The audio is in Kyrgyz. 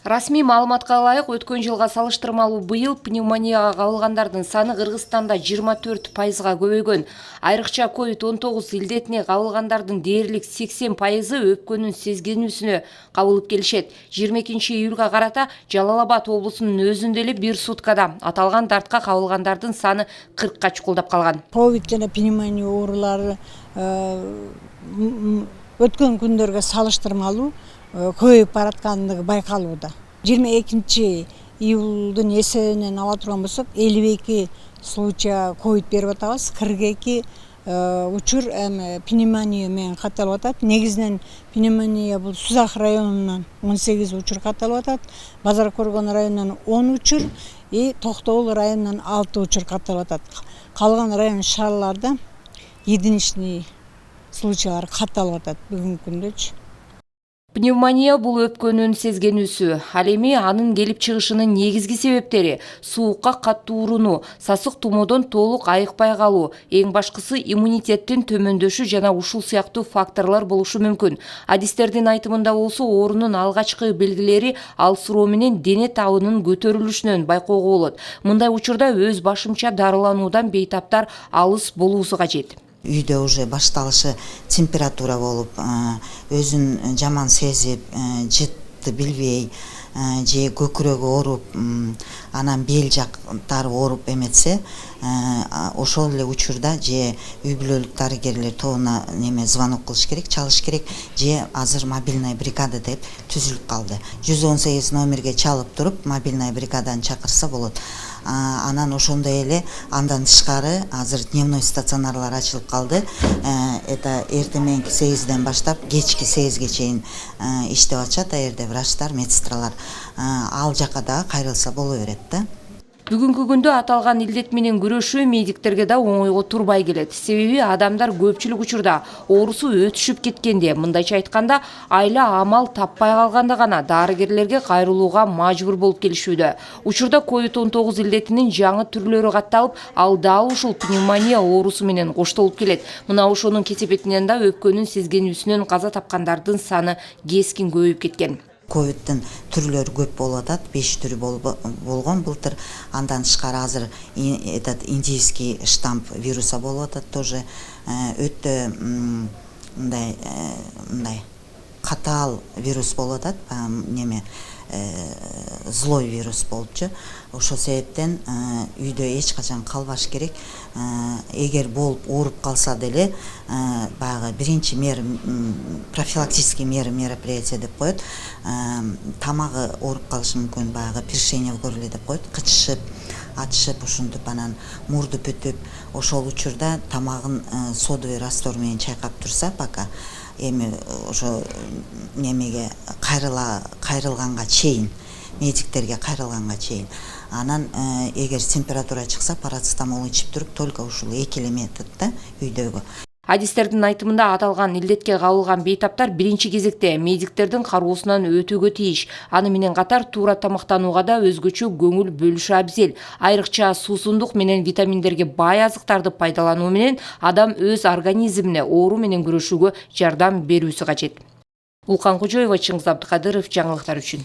Расмий маалыматка ылайык, өткөн жылга салыштырмалуу быйыл пневмонияга кабылгандардын саны Кыргызстанда 24%га көбөйгөн. Айрыкча COVID-19 илдетине кабылгандардын дээрлик 80%ы өпкөнүн сезгенүүсүнө кабылып келишет. 22-июлга карата Жалал-Абад облусунун өзүндө эле бир суткада аталган дартка кабылгандардын саны 40ка чукулдап калган. COVID жана пневмония оорулары өткөн күндөргө салыштырмалуу көбөйүп бараткандыгы байкалууда. 22-июлдун эсебинен ала турган болсок, 52 случай ковид берип атабыз, 42 учур пневмония менен катталып атат. Негизинен пневмония бул Сузак районунан 18 учур катталып атат, Базар Көргөн районунан 10 учур, Токтогул районунан 6 учур катталып атат. Калган район шаарларда единичный случайлар катталып атат бүгүнкү күндөчү. Пневмония бул өпкөнүн сезгенүүсү. Ал эми анын келип чыгышынын негизги себептери суукка катуу урунуу, сасык тумоодон толук айыкпай калуу, эң башкысы иммунитеттин төмөндөшү жана ушул сыяктуу факторлор болушу мүмкүн. Адистердин айтымында болсо, оорунун алгачкы белгилери алсыроо менен дене табынын көтөрүлүшүнөн байкоого болот. Мындай учурда өз башымча дарылануудан бейтаптар алыс болуусу кажет. Үйдө уже башталышы температура болуп, өзүн жаман сезип, жытты билбей, же көкүрөгү ооруп, анан бел жактары ооруп эметсе, ошол эле учурда же үй бүлөлүк дарыгерлер тобуна звонок кылыш керек, чалыш керек, же азыр мобильная бригада деп түзүлүп калды. 118 номерге чалып туруп, мобильная бригаданы чакырса болот. Анан ошондой эле андан тышкары азыр дневной стационарлар ачылып калды. Это эртең мененки 8ден баштап кечки 8ге чейин иштеп атышат, аерде врачтар, медсестралар. Ал жака дагы кайрылса боло берет да. Бүгүнкү күндө аталган илдет менен күрөшүү медиктерге да оңойго турбай келет. Себеби адамдар көпчүлүк учурда оорусу өтүшүп кеткенде, мындайча айтканда, айла амал таппай калганда гана дарыгерлерге кайрылууга мажбур болуп келишүүдө. Учурда COVID-19 илдетинин жаңы түрлөрү катталып, ал дагы ушул пневмония оорусу менен коштолуп келет. Мына ошонун кесепетинен да өпкөнүн сезгенүүсүнөн каза тапкандардын саны кескин көбөйүп кеткен. Ковидтин түрлөрү көп болуп атат, 5 түрү болгон былтыр. Андан тышкары азыр этот индийский штамп вируса болуп атат тоже. Өтө мындай катаал вирус болуп атат, злой вирус болчу. Ошол себептен үйдө эч качан калбаш керек. Эгер болуп ооруп калса деле, баягы биринчи профилактический мероприятие деп коет. Тамагы ооруп калышы мүмкүн, баягы першение в горле деп коет, кычышып, атышып, ушинтип анан мурду бүтүп, ошол учурда тамагын содовый раствор менен чайкап турса, пока эми ошо немеге кайрылганга чейин, медиктерге кайрылганга чейин. Анан эгер температура чыкса, парацетамол ичип туруп, только ушул эки эле метод да үйдөгү. Адистердин айтымында аталган илдетке кабылган бейтаптар биринчи кезекте медиктердин кароосунан өтүүгө тийиш. Аны менен катар туура тамактанууга да өзгөчө көңүл бөлүшү абзел. Айрыкча суусундук менен витаминдерге бай азыктарды пайдалануу менен адам өз организмине оору менен күрөшүүгө жардам берүүсү кажет. Улкан Кожоева, Чыңгыз Абдыкадыров, жаңылыктар үчүн.